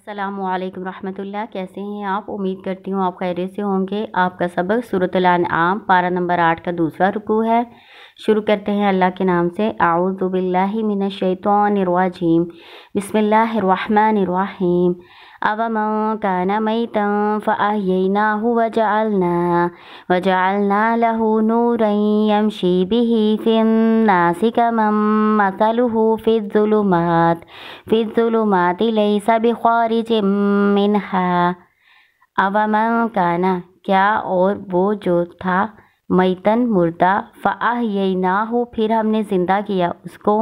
السلام علیکم رحمۃ اللہ، کیسے ہیں آپ؟ امید کرتی ہوں آپ خیریت سے ہوں گے۔ آپ کا سبق سورۃ الانعام پارہ نمبر 8 کا دوسرا رکوع ہے۔ شروع کرتے ہیں اللہ کے نام سے۔ اعوذ باللہ من الشیطان الرجیم، بسم اللہ الرحمن الرحیم۔ أَوَمَنْ كَانَ مَيْتًا فَأَحْيَيْنَاهُ وَجَعَلْنَا لَهُ نُورًا يَمْشِي بِهِ فِي النَّاسِ كَمَنْ مَثَلُهُ فِي الظُّلُمَاتِ لَيْسَ بِخَارِجٍ مِّنْهَا۔ أَوَمَنْ كَانَ، کیا اور وہ جو تھا، میتن مردہ، فَأَحْيَيْنَاهُ پھر ہم نے زندہ کیا اس کو،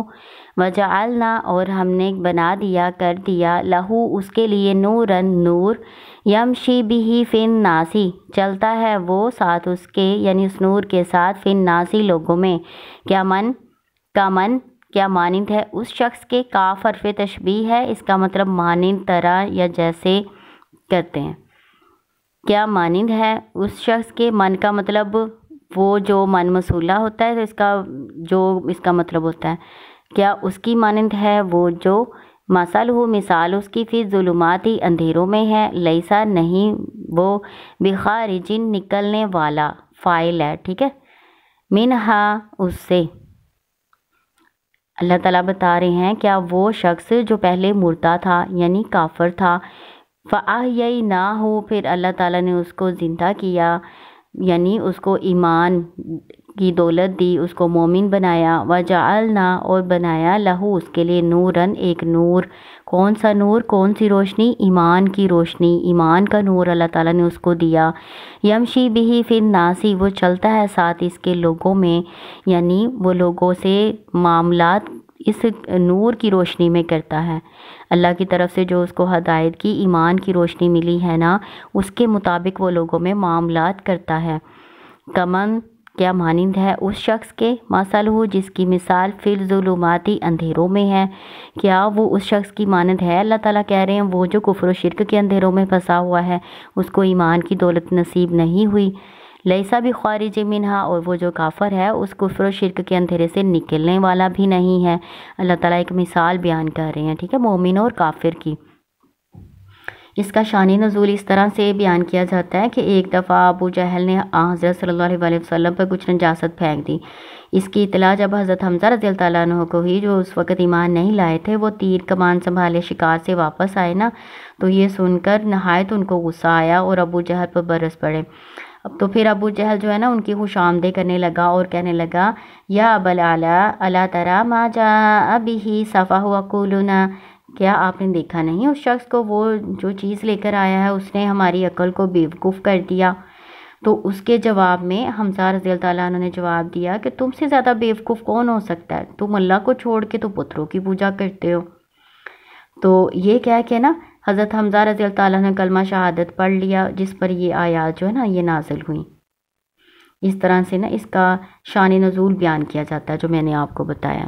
وَجَعَلْنَا اور ہم نے بنا دیا کر دیا، لہو اس کے لیے، نورن نور، یمشی بہ فی الناس چلتا ہے وہ ساتھ اس کے، یعنی اس نور کے ساتھ، فی الناس لوگوں میں، کیا من کیا مانند ہے اس شخص کے، کاف حرف تشبیہ ہے، اس کا مطلب مانند، طرح یا جیسے کرتے ہیں۔ کیا مانند ہے اس شخص کے، من کا مطلب وہ جو من موصولہ ہوتا ہے، تو اس کا مطلب ہوتا ہے کیا اس کی مانند ہے وہ جو، مثل ہو مثال اس کی، فی ظلمات اندھیروں میں ہے، لیسا نہیں وہ، بخارجن نکلنے والا، فاعل ہے، ٹھیک ہے، منہا اس سے۔ اللہ تعالیٰ بتا رہے ہیں کیا وہ شخص جو پہلے مردہ تھا یعنی کافر تھا، فَأَحْيَيْنَاهُ پھر اللہ تعالیٰ نے اس کو زندہ کیا، یعنی اس کو ایمان کی دولت دی، اس کو مومن بنایا، وَجَعَلْنَا اور بنایا، لہو اس کے لیے، نوراً ایک نور، کون سا نور، کون سی روشنی، ایمان کی روشنی، ایمان کا نور اللہ تعالیٰ نے اس کو دیا، یمشی بہ فی الناس وہ چلتا ہے ساتھ اس کے لوگوں میں، یعنی وہ لوگوں سے معاملات اس نور کی روشنی میں کرتا ہے، اللہ کی طرف سے جو اس کو ہدایت کی، ایمان کی روشنی ملی ہے نا، اس کے مطابق وہ لوگوں میں معاملات کرتا ہے۔ کمن کیا مانند ہے اس شخص کے، مثل ہو جس کی مثال، فی الظلمات اندھیروں میں ہے، کیا وہ اس شخص کی مانند ہے؟ اللہ تعالیٰ کہہ رہے ہیں وہ جو کفر و شرک کے اندھیروں میں پھنسا ہوا ہے، اس کو ایمان کی دولت نصیب نہیں ہوئی، لیسا بخارج منہا اور وہ جو کافر ہے اس کفر و شرک کے اندھیرے سے نکلنے والا بھی نہیں ہے۔ اللہ تعالیٰ ایک مثال بیان کر رہے ہیں، ٹھیک ہے، مومن اور کافر کی۔ اس کا شان نزول اس طرح سے بیان کیا جاتا ہے کہ ایک دفعہ ابو جہل نے حضرت صلی اللہ علیہ وسلم پر کچھ نجاست پھینک دی۔ اس کی اطلاع جب حضرت حمزہ رضی اللہ تعالیٰ عنہ کو ہوئی، جو اس وقت ایمان نہیں لائے تھے، وہ تیر کمان سنبھالے شکار سے واپس آئے نا، تو یہ سن کر نہایت ان کو غصہ آیا اور ابو جہل پر برس پڑے۔ اب تو پھر ابو جہل جو ہے نا ان کی خوش آمدید کرنے لگا اور کہنے لگا، یا ابا الاعلیٰ الا تری ما جاء بہ سفہ عقولنا، کیا آپ نے دیکھا نہیں اس شخص کو، وہ جو چیز لے کر آیا ہے اس نے ہماری عقل کو بیوقوف کر دیا۔ تو اس کے جواب میں حمزہ رضی اللہ تعالیٰ عنہ نے جواب دیا کہ تم سے زیادہ بیوقوف کون ہو سکتا ہے، تم اللہ کو چھوڑ کے تو پتھروں کی پوجا کرتے ہو۔ تو یہ کہہ کے نا حضرت حمزہ رضی اللہ تعالیٰ نے کلمہ شہادت پڑھ لیا، جس پر یہ آیات جو ہے نا یہ نازل ہوئی۔ اس طرح سے نا اس کا شان نزول بیان کیا جاتا ہے جو میں نے آپ کو بتایا۔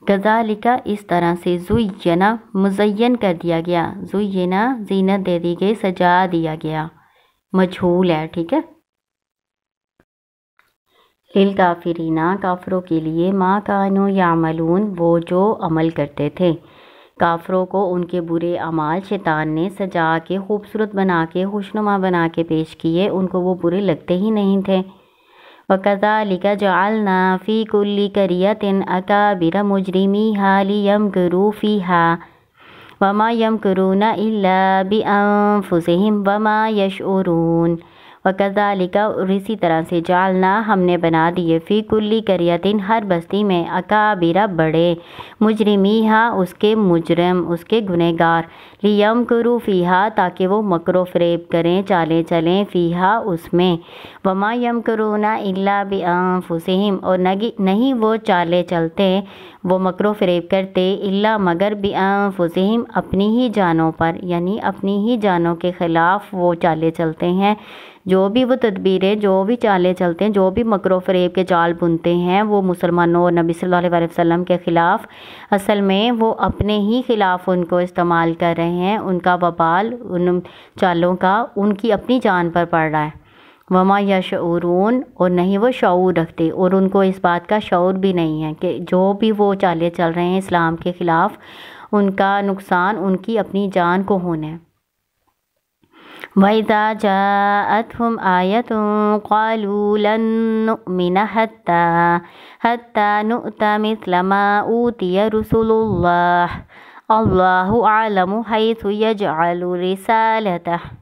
کذالک اس طرح سے، زینا مزین کر دیا گیا، زینا زینت دے دی گئی، سجا دیا گیا، مجھول ہے، ٹھیک ہے۔ للکافرین کافروں کے لیے، ما کانوا یعملون وہ جو عمل کرتے تھے، کافروں کو ان کے برے اعمال شیطان نے سجا کے، خوبصورت بنا کے، خوشنما بنا کے پیش کیے، ان کو وہ برے لگتے ہی نہیں تھے۔ وَكَذَلِكَ جَعَلْنَا فِي كُلِّ قَرْيَةٍ أَكَابِرَ مُجْرِمِيهَا لِيَمْكُرُوا فِيهَا وَمَا يَمْكُرُونَ إِلَّا بِأَنفُسِهِمْ وَمَا يَشْعُرُونَ۔ وَكَذَلِكَ اور اسی طرح سے، جعلنا ہم نے بنا دیے، فی کلی قریۃ ہر بستی میں، اکابر بڑے، مجرمیہا اس کے مجرم، اس کے گنہگار، لیمکروا فیہا تاکہ وہ مکر و فریب کریں، چالیں چلیں، فیہا اس میں، وما یمکرون الا بانفسہم اور نہیں وہ چالیں چلتے، وہ مکر و فریب کرتے، الا مگر بانفسہم اپنی ہی جانوں پر، یعنی اپنی ہی جانوں کے خلاف وہ چالیں چلتے ہیں۔ جو بھی وہ تدبیریں، جو بھی چالیں چلتے ہیں، جو بھی مکر و فریب کے جال بنتے ہیں، وہ مسلمانوں اور نبی صلی اللہ علیہ وسلم کے خلاف، اصل میں وہ اپنے ہی خلاف ان کو استعمال کر رہے ہیں، ان کا وبال ان چالوں کا ان کی اپنی جان پر پڑ رہا ہے۔ وما یشعرون اور نہیں وہ شعور رکھتے، اور ان کو اس بات کا شعور بھی نہیں ہے کہ جو بھی وہ چالیں چل رہے ہیں اسلام کے خلاف، ان کا نقصان ان کی اپنی جان کو ہونا ہے۔ وَإِذَا جَاءَتْهُمْ آيَةٌ قَالُوا لَن نُّؤْمِنَ حَتَّى نُؤْتَىٰ مِثْلَ مَا أُوتِيَ رُسُلُ اللَّهِ اللَّهُ أَعْلَمُ حَيْثُ يَجْعَلُ رِسَالَتَهُ۔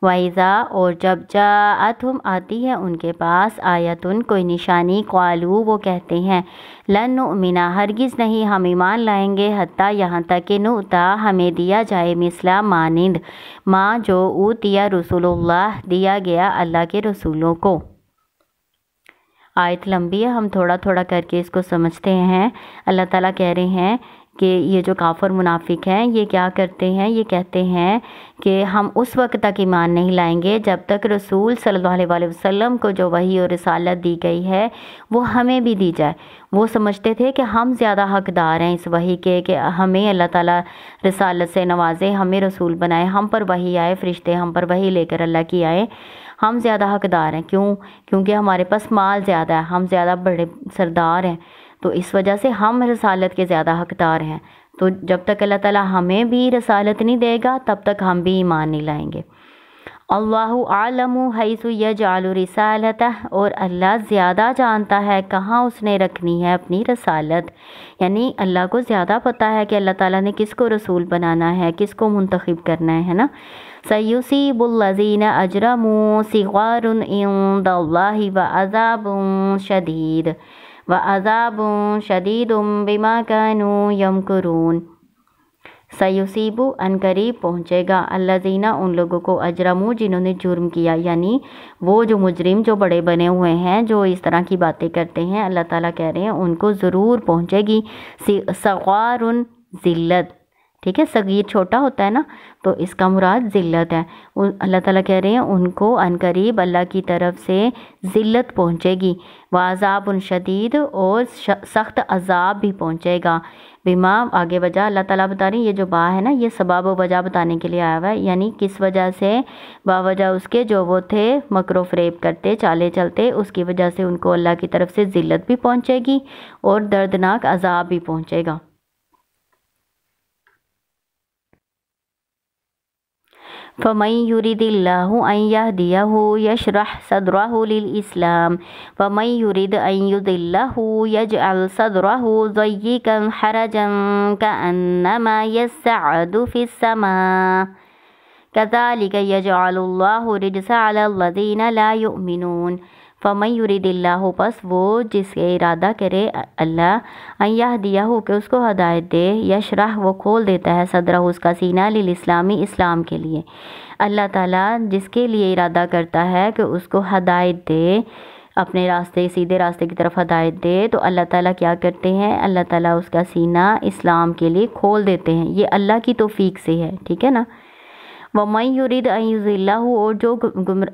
وَإِذَا اور جب جاءتہم آتی ہے ان کے پاس آیتن کوئی نشانی، قالو وہ کہتے ہیں لن نؤمنا ہرگز نہیں ہم ایمان لائیں گے، حتیٰ یہاں تک کہ نؤتا ہمیں دیا جائے مثلا مانند ما جو اوتیا رسول اللہ دیا گیا اللہ کے رسولوں کو۔ آیت لمبی ہے، ہم تھوڑا تھوڑا کر کے اس کو سمجھتے ہیں۔ اللہ تعالیٰ کہہ رہے ہیں کہ یہ جو کافر منافق ہیں یہ کیا کرتے ہیں، یہ کہتے ہیں کہ ہم اس وقت تک ایمان نہیں لائیں گے جب تک رسول صلی اللہ علیہ وآلہ وسلم کو جو وحی اور رسالت دی گئی ہے وہ ہمیں بھی دی جائے۔ وہ سمجھتے تھے کہ ہم زیادہ حقدار ہیں اس وحی کے، کہ ہمیں اللہ تعالیٰ رسالت سے نوازے، ہمیں رسول بنائے، ہم پر وحی آئے، فرشتے ہم پر وحی لے کر اللہ کی آئے، ہم زیادہ حقدار ہیں۔ کیونکہ ہمارے پاس مال زیادہ ہے، ہم زیادہ بڑے سردار ہیں، تو اس وجہ سے ہم رسالت کے زیادہ حقدار ہیں۔ تو جب تک اللہ تعالیٰ ہمیں بھی رسالت نہیں دے گا تب تک ہم بھی ایمان نہیں لائیں گے۔ اللہ عالم حیث یجعل رسالتہ، اور اللہ زیادہ جانتا ہے کہاں اس نے رکھنی ہے اپنی رسالت، یعنی اللہ کو زیادہ پتہ ہے کہ اللہ تعالیٰ نے کس کو رسول بنانا ہے، کس کو منتخب کرنا ہے نا۔ سیصیب الذین اجرموا صغار عند اللہ وعذاب شدید بما كانوا یمکرون۔ سیصیب ان قریب پہنچے گا، الذین ان لوگوں کو اجرموا جنہوں نے جرم کیا، یعنی وہ جو مجرم جو بڑے بنے ہوئے ہیں جو اس طرح کی باتیں کرتے ہیں، اللہ تعالیٰ کہہ رہے ہیں ان کو ضرور پہنچے گی صغار ذلت، ٹھیک ہے، صغیر چھوٹا ہوتا ہے نا، تو اس کا مراد ذلت ہے۔ اللہ تعالیٰ کہہ رہے ہیں ان کو ان قریب اللہ کی طرف سے ذلت پہنچے گی، وعذاب شدید اور سخت عذاب بھی پہنچے گا، بما آگے وجہ اللہ تعالیٰ بتا رہی ہیں، یہ جو با ہے نا یہ سبب و وجہ بتانے کے لیے آیا ہوا ہے، یعنی کس وجہ سے، با وجہ اس کے جو وہ تھے مکر و فریب کرتے چالے چلتے، اس کی وجہ سے ان کو اللہ کی طرف سے ذلت بھی پہنچے گی اور دردناک عذاب بھی پہنچے گا۔ فَمَن يُرِدِ اللَّهُ أَن يَهْدِيَهُ يَشْرَحْ صَدْرَهُ لِلْإِسْلَامِ وَمَن يُرِدْ أَن يُضِلَّهُ يَجْعَلْ صَدْرَهُ ضَيِّقًا حَرَجًا كَأَنَّمَا يَصَّعَّدُ فِي السَّمَاءِ كَذَلِكَ يَجْعَلُ اللَّهُ الرِّجْسَ عَلَى الَّذِينَ لَا يُؤْمِنُونَ۔ فَمَن يُرِدِ اللَّهُ پس وہ جس کے ارادہ کرے اللہ، ان یہدیہ کہ اس کو ہدایت دے، یشرح وہ کھول دیتا ہے، صدرہ اس کا سینہ، للاسلامی اسلام کے لیے۔ اللہ تعالیٰ جس کے لیے ارادہ کرتا ہے کہ اس کو ہدایت دے، اپنے راستے سیدھے راستے کی طرف ہدایت دے، تو اللہ تعالیٰ کیا کرتے ہیں، اللہ تعالیٰ اس کا سینہ اسلام کے لیے کھول دیتے ہیں، یہ اللہ کی توفیق سے ہے، ٹھیک ہے نا۔ وَمَن يُرِدْ أَن يُضِلَّهُ اور جو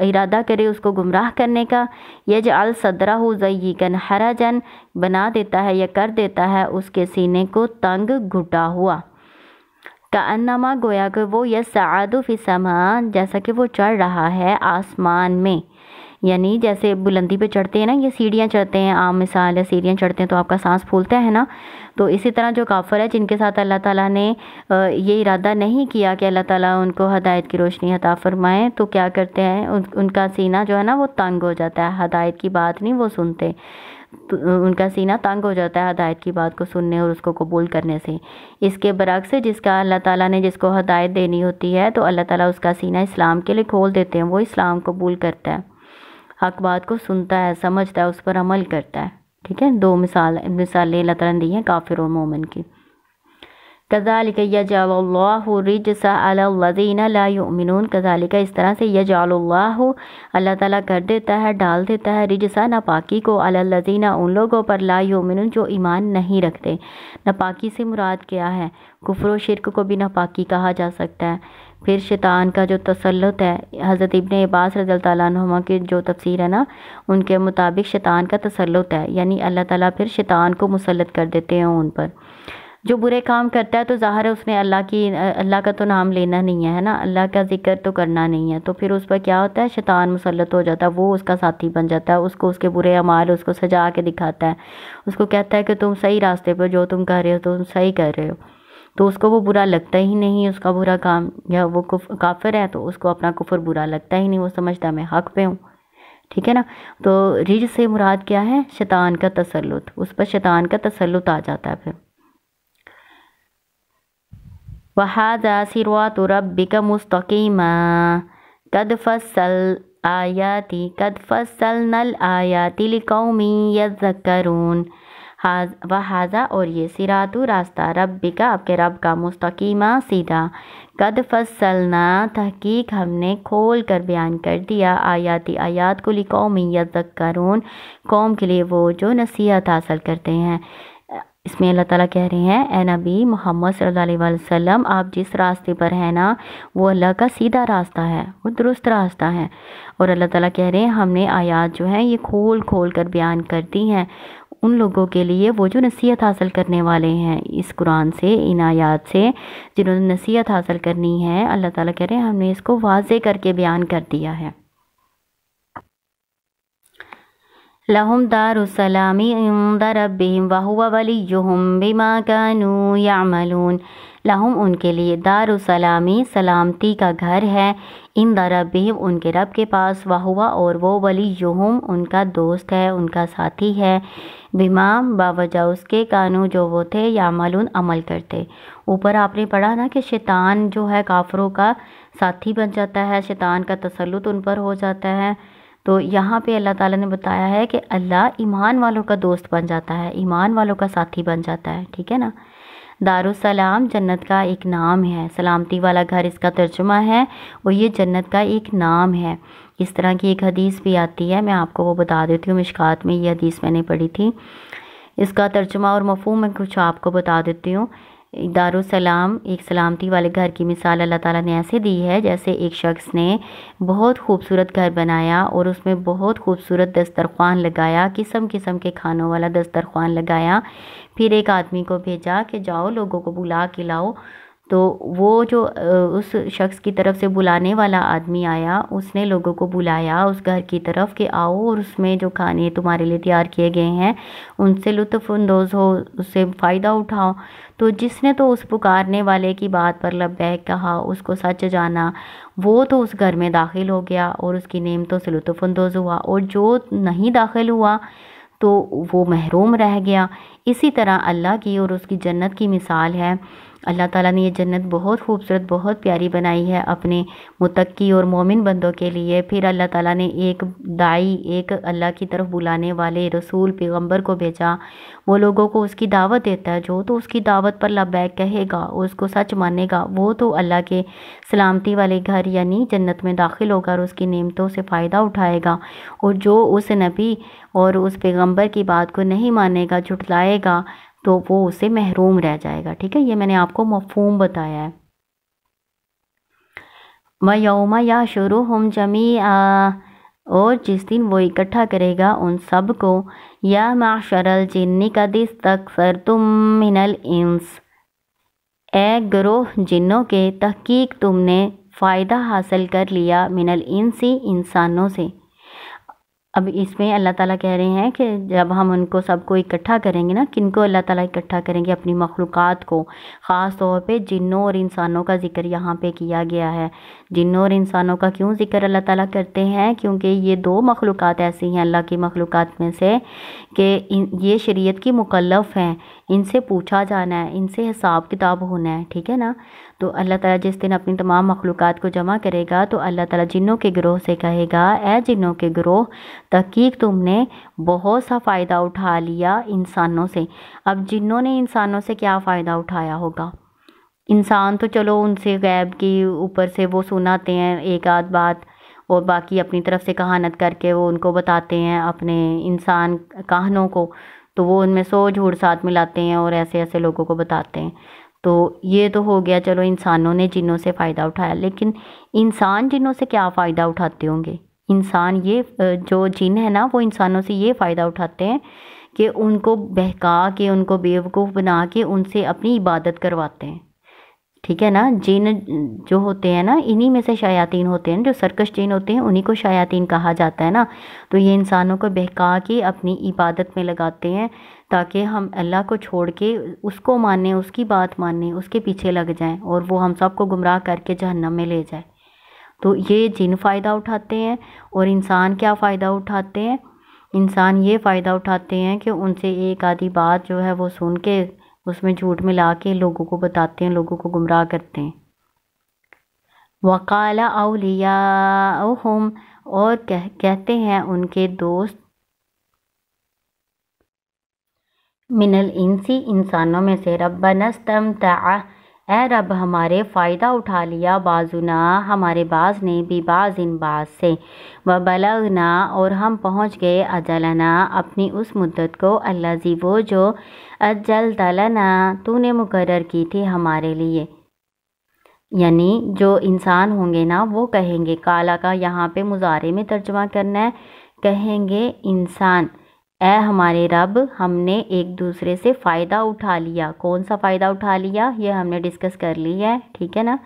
ارادہ کرے اس کو گمراہ کرنے کا، يَجْعَلْ صَدْرَهُ ضَيِّقًا حَرَجًا بنا دیتا ہے یا کر دیتا ہے اس کے سینے کو تنگ گھٹا ہوا، كَأَنَّمَا گویا کہ وہ يَصَّعَّدُ فِي السَّمَاءِ جیسا کہ وہ چڑھ رہا ہے آسمان میں، یعنی جیسے بلندی پہ چڑھتے ہیں نا، یہ سیڑھیاں چڑھتے ہیں، عام مثال ہے، سیڑھیاں چڑھتے ہیں تو آپ کا سانس پھولتا ہے نا، تو اسی طرح جو کافر ہے جن کے ساتھ اللہ تعالیٰ نے یہ ارادہ نہیں کیا کہ اللہ تعالیٰ ان کو ہدایت کی روشنی عطا فرمائے، تو کیا کرتے ہیں، ان کا سینہ جو ہے نا وہ تنگ ہو جاتا ہے، ہدایت کی بات نہیں وہ سنتے، تو ان کا سینہ تنگ ہو جاتا ہے ہدایت کی بات کو سننے اور اس کو قبول کرنے سے۔ اس کے برعکس جس کا اللہ تعالیٰ نے جس کو ہدایت دینی ہوتی ہے تو اللہ تعالیٰ اس کا سینہ اسلام کے لیے کھول دیتے ہیں، وہ اسلام قبول کرتا ہے، حق بات کو سنتا ہے، سمجھتا ہے، اس پر عمل کرتا ہے، ٹھیک ہے۔ دو مثالیں اللہ تعالیٰ نے دی ہیں کافر اور مومن کی۔ کذالک یجعل اللہ الرجس علی الذین لا یؤمنون، کذالک اس طرح سے یجعل اللہ اللہ تعالیٰ کر دیتا ہے، ڈال دیتا ہے، رجسا ناپاکی کو، علی الذین ان لوگوں پر، لا یؤمنون جو ایمان نہیں رکھتے۔ ناپاکی سے مراد کیا ہے، کفر و شرک کو بھی ناپاکی کہا جا سکتا ہے۔ پھر شیطان کا جو تسلط ہے، حضرت ابن عباس رضی اللہ تعالیٰ عنہما کی جو تفسیر ہے نا، ان کے مطابق شیطان کا تسلط ہے، یعنی اللہ تعالیٰ پھر شیطان کو مسلط کر دیتے ہیں ان پر۔ جو برے کام کرتا ہے تو ظاہر ہے اس نے اللہ کا تو نام لینا نہیں ہے نا، اللہ کا ذکر تو کرنا نہیں ہے، تو پھر اس پر کیا ہوتا ہے، شیطان مسلط ہو جاتا ہے، وہ اس کا ساتھی بن جاتا ہے، اس کو اس کے برے اعمال اس کو سجا کے دکھاتا ہے، اس کو کہتا ہے کہ تم صحیح راستے پر جو تم کر رہے ہو تم صحیح کر رہے ہو۔ تو اس کو وہ برا لگتا ہی نہیں اس کا برا کام، یا وہ کافر ہے تو اس کو اپنا کفر برا لگتا ہی نہیں، وہ سمجھتا میں حق پہ ہوں، ٹھیک ہے نا۔ تو رجس سے مراد کیا ہے؟ شیطان کا تسلط، اس پر شیطان کا تسلط آ جاتا ہے پھر۔ وَهَذَا صِرَاطُ رَبِّكَ مُسْتَقِيمًا قَدْ فَصَّلْنَا الْآيَاتِ لِقَوْمٍ يَذَّكَّرُونَ۔ وَهَذَا اور یہ، صراط راستہ، ربک آپ کے رب کا، مستقیمہ سیدھا، قد فصلنا تحقیق ہم نے کھول کر بیان کر دیا، آیاتی آیات کو، لقوم یذکرون قوم کے لیے وہ جو نصیحت حاصل کرتے ہیں۔ اس میں اللہ تعالیٰ کہہ رہے ہیں اے نبی محمد صلی اللہ علیہ وسلم، آپ جس راستے پر ہیں نا وہ اللہ کا سیدھا راستہ ہے، وہ درست راستہ ہے، اور اللہ تعالیٰ کہہ رہے ہیں ہم نے آیات جو ہیں یہ کھول کھول کر بیان کر دی ہیں ان لوگوں کے لیے وہ جو نصیحت حاصل کرنے والے ہیں اس قرآن سے، ان آیات سے، جنہوں نے نصیحت حاصل کرنی ہے۔ اللہ تعالیٰ کہہ رہے ہیں ہم نے اس کو واضح کر کے بیان کر دیا ہے۔ لَهُمْ دَارُ السَّلَامِ عِنْدَ رَبِّهِمْ وَهُوَ وَلِيُّهُمْ بِمَا كَانُوا يَعْمَلُونَ۔ لہم ان کے لیے، دار السلامی سلامتی کا گھر ہے، عند ربہم ان کے رب کے پاس، وہوا اور وہ، ولیہم ان کا دوست ہے، ان کا ساتھی ہے، بما باوجہ اس کے، کانو جو وہ تھے، یعملون عمل کرتے۔ اوپر آپ نے پڑھا نا کہ شیطان جو ہے کافروں کا ساتھی بن جاتا ہے، شیطان کا تسلط ان پر ہو جاتا ہے۔ تو یہاں پہ اللہ تعالیٰ نے بتایا ہے کہ اللہ ایمان والوں کا دوست بن جاتا ہے، ایمان والوں کا ساتھی بن جاتا ہے، ٹھیک ہے نا۔ دارالسلام جنت کا ایک نام ہے، سلامتی والا گھر اس کا ترجمہ ہے، اور یہ جنت کا ایک نام ہے۔ اس طرح کی ایک حدیث بھی آتی ہے، میں آپ کو وہ بتا دیتی ہوں، مشکات میں یہ حدیث میں نے پڑھی تھی، اس کا ترجمہ اور مفہوم میں کچھ آپ کو بتا دیتی ہوں۔ دارالسلام ایک سلامتی والے گھر کی مثال اللہ تعالیٰ نے ایسے دی ہے جیسے ایک شخص نے بہت خوبصورت گھر بنایا اور اس میں بہت خوبصورت دسترخوان لگایا، قسم قسم کے کھانوں والا دسترخوان لگایا، پھر ایک آدمی کو بھیجا کہ جاؤ لوگوں کو بلا کے لاؤ۔ تو وہ جو اس شخص کی طرف سے بلانے والا آدمی آیا، اس نے لوگوں کو بلایا اس گھر کی طرف کہ آؤ اور اس میں جو کھانے تمہارے لیے تیار کیے گئے ہیں ان سے لطف اندوز ہو، اس سے فائدہ اٹھاؤ۔ تو جس نے تو اس پکارنے والے کی بات پر لبیک کہا، اس کو سچ جانا، وہ تو اس گھر میں داخل ہو گیا اور اس کی نعمتوں سے لطف اندوز ہوا، اور جو نہیں داخل ہوا تو وہ محروم رہ گیا۔ اسی طرح اللہ کی اور اس کی جنت کی مثال ہے۔ اللہ تعالیٰ نے یہ جنت بہت خوبصورت، بہت پیاری بنائی ہے اپنے متقی اور مومن بندوں کے لیے۔ پھر اللہ تعالیٰ نے ایک داعی، ایک اللہ کی طرف بلانے والے رسول پیغمبر کو بھیجا، وہ لوگوں کو اس کی دعوت دیتا ہے، جو تو اس کی دعوت پر لبیک کہے گا، اس کو سچ مانے گا، وہ تو اللہ کے سلامتی والے گھر یعنی جنت میں داخل ہوگا اور اس کی نعمتوں سے فائدہ اٹھائے گا، اور جو اس نبی اور اس پیغمبر کی بات کو نہیں مانے گا، جھٹلائے گا، تو وہ اسے محروم رہ جائے گا، ٹھیک ہے۔ یہ میں نے آپ کو مفہوم بتایا ہے۔ وَيَوْمَ يَحْشُرُهُمْ جَمِيعًا اور جس دن وہ اکٹھا کرے گا ان سب کو، یا معشر الجن قد استکثرتم من الانس، اے گروہ جنوں کے، تحقیق تم نے فائدہ حاصل کر لیا، من الانس انسانوں سے۔ اب اس میں اللہ تعالیٰ کہہ رہے ہیں کہ جب ہم ان کو سب کو اکٹھا کریں گے نا، کن کو اللہ تعالیٰ اکٹھا کریں گے؟ اپنی مخلوقات کو، خاص طور پہ جنوں اور انسانوں کا ذکر یہاں پہ کیا گیا ہے۔ جنوں اور انسانوں کا کیوں ذکر اللہ تعالیٰ کرتے ہیں؟ کیونکہ یہ دو مخلوقات ایسی ہیں اللہ کی مخلوقات میں سے کہ یہ شریعت کی مکلف ہیں، ان سے پوچھا جانا ہے، ان سے حساب کتاب ہونا ہے، ٹھیک ہے نا۔ تو اللہ تعالیٰ جس دن اپنی تمام مخلوقات کو جمع کرے گا تو اللہ تعالیٰ جنوں کے گروہ سے کہے گا، اے جنوں کے گروہ، تحقیق تم نے بہت سا فائدہ اٹھا لیا انسانوں سے۔ اب جنوں نے انسانوں سے کیا فائدہ اٹھایا ہوگا؟ انسان تو چلو ان سے غیب کی اوپر سے وہ سناتے ہیں ایک آدھ بات، اور باقی اپنی طرف سے کہانت کر کے وہ ان کو بتاتے ہیں اپنے انسان کہانوں کو، تو وہ ان میں 100 جھوٹ ساتھ ملاتے ہیں اور ایسے ایسے لوگوں کو بتاتے ہیں۔ تو یہ تو ہو گیا، چلو انسانوں نے جنوں سے فائدہ اٹھایا، لیکن انسان جنوں سے کیا فائدہ اٹھاتے ہوں گے؟ انسان یہ جو جن ہے نا وہ انسانوں سے یہ فائدہ اٹھاتے ہیں کہ ان کو بہکا کے، ان کو بیوقوف بنا کے ان سے اپنی عبادت کرواتے ہیں، ٹھیک ہے نا۔ جن جو ہوتے ہیں نا انہی میں سے شیاطین ہوتے ہیں، جو سرکش جن ہوتے ہیں انہی کو شیاطین کہا جاتا ہے نا۔ تو یہ انسانوں کو بہکا کے اپنی عبادت میں لگاتے ہیں تاکہ ہم اللہ کو چھوڑ کے اس کو مانیں، اس کی بات مانیں، اس کے پیچھے لگ جائیں اور وہ ہم سب کو گمراہ کر کے جہنم میں لے جائے۔ تو یہ جن فائدہ اٹھاتے ہیں، اور انسان کیا فائدہ اٹھاتے ہیں؟ انسان یہ فائدہ اٹھاتے ہیں کہ ان سے ایک آدھی بات جو ہے وہ سن کے اس میں جھوٹ ملا کے لوگوں کو بتاتے ہیں، لوگوں کو گمراہ کرتے ہیں۔ وقال اولیاؤہم، اور کہتے ہیں ان کے دوست، من الانسی، انسانوں میں سے، ربنا استمتع، اے رب ہمارے فائدہ اٹھا لیا، بعضنا، ہمارے بعض نے، ببعض، بعض سے، وبلغنا، اور ہم پہنچ گئے، اجلنا، اپنی اس مدت کو، الذی، وہ جو، اجلت لنا، تو نے مقرر کی تھی ہمارے لیے۔ یعنی جو انسان ہوں گے نا وہ کہیں گے، کالا کا یہاں پہ مضارع میں ترجمہ کرنا ہے، کہیں گے انسان، اے ہمارے رب، ہم نے ایک دوسرے سے فائدہ اٹھا لیا۔ کون سا فائدہ اٹھا لیا؟ یہ ہم نے ڈسکس کر لی ہے، ٹھیک ہے نا؟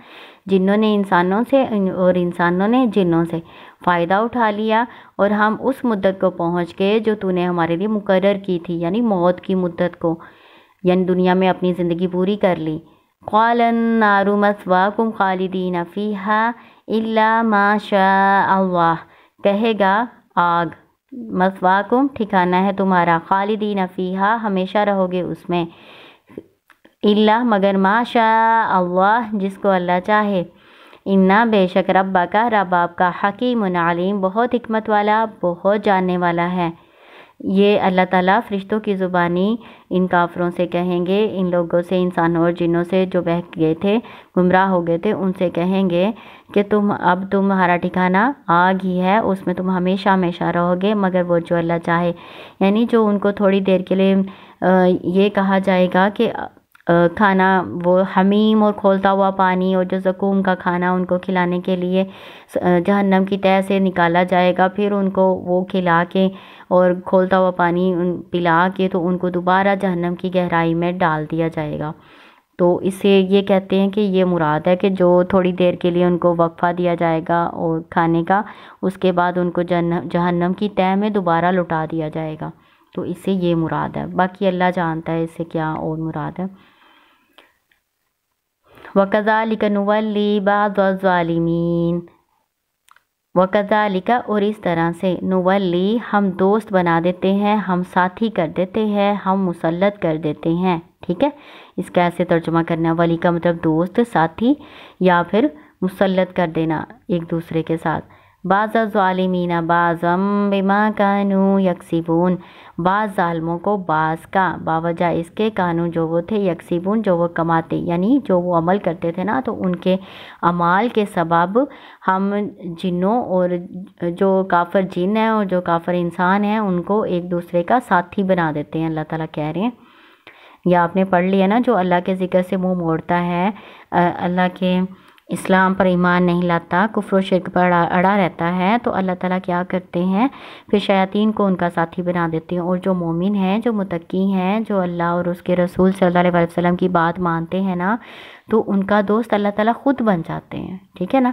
جنوں نے انسانوں سے اور انسانوں نے جنوں سے فائدہ اٹھا لیا، اور ہم اس مدت کو پہنچ گئے جو تو نے ہمارے لیے مقرر کی تھی، یعنی موت کی مدت کو، یعنی دنیا میں اپنی زندگی پوری کر لی۔ قال النار مثواکم خالدین فیہا الا ما شاء اللہ، کہے گا آگ، مثواکم، ٹھکانہ ہے تمہارا، خالدین فیہا، ہمیشہ رہو گے اس میں، الا، مگر، ما شاء اللہ، جس کو اللہ چاہے، انا، بے شک، ربک، رب آپ کا، حکیم علیم، بہت حکمت والا، بہت جاننے والا ہے۔ یہ اللہ تعالیٰ فرشتوں کی زبانی ان کافروں سے کہیں گے، ان لوگوں سے، انسانوں اور جنوں سے جو بہک گئے تھے، گمراہ ہو گئے تھے، ان سے کہیں گے کہ اب تمہارا ٹھکانہ آگ ہی ہے، اس میں تم ہمیشہ ہمیشہ رہو گے، مگر وہ جو اللہ چاہے، یعنی جو ان کو تھوڑی دیر کے لیے یہ کہا جائے گا کہ کھانا، وہ حمیم اور کھولتا ہوا پانی اور جو زقوم کا کھانا ان کو کھلانے کے لیے جہنم کی تہہ سے نکالا جائے گا، پھر ان کو وہ کھلا کے اور کھولتا ہوا پانی پلا کے تو ان کو دوبارہ جہنم کی گہرائی میں ڈال دیا جائے گا۔ تو اس سے یہ کہتے ہیں کہ یہ مراد ہے کہ جو تھوڑی دیر کے لیے ان کو وقفہ دیا جائے گا اور کھانے کا، اس کے بعد ان کو جہنم کی تہہ میں دوبارہ لٹا دیا جائے گا، تو اس سے یہ مراد ہے، باقی اللہ جانتا ہے اس سے کیا اور مراد ہے۔ وَكَذَلِكَ نُوَلِّي بَعْضَ الظَّالِمِينَ، وَكَذَلِكَ، اور اس طرح سے، نولی، ہم دوست بنا دیتے ہیں، ہم ساتھی کر دیتے ہیں، ہم مسلط کر دیتے ہیں، ٹھیک ہے؟ اس کا ایسے ترجمہ کرنا ہے، ولی کا مطلب دوست، ساتھی، یا پھر مسلط کر دینا ایک دوسرے کے ساتھ۔ بعض الظالمین بعضا بما کانوا یکسبون، بعض ظالموں کو بعض کا، باوجہ اس کے، کانو جو وہ تھے، یکسبون جو وہ کماتے، یعنی جو وہ عمل کرتے تھے نا، تو ان کے اعمال کے سبب ہم جنوں اور جو کافر جن ہیں اور جو کافر انسان ہیں ان کو ایک دوسرے کا ساتھی بنا دیتے ہیں، اللہ تعالیٰ کہہ رہے ہیں۔ یا آپ نے پڑھ لیا نا، جو اللہ کے ذکر سے منہ موڑتا ہے، اللہ کے اسلام پر ایمان نہیں لاتا، کفر و شرک پر اڑا رہتا ہے، تو اللہ تعالیٰ کیا کرتے ہیں، پھر شیاطین کو ان کا ساتھی بنا دیتے ہیں، اور جو مومن ہیں، جو متقی ہیں، جو اللہ اور اس کے رسول صلی اللہ علیہ وسلم کی بات مانتے ہیں نا، تو ان کا دوست اللہ تعالیٰ خود بن جاتے ہیں، ٹھیک ہے نا؟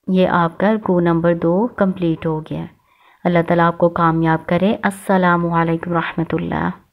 یہ آپ کا رکوع نمبر 2 کمپلیٹ ہو گیا۔ اللہ تعالیٰ آپ کو کامیاب کرے۔ السلام علیکم ورحمۃ اللہ۔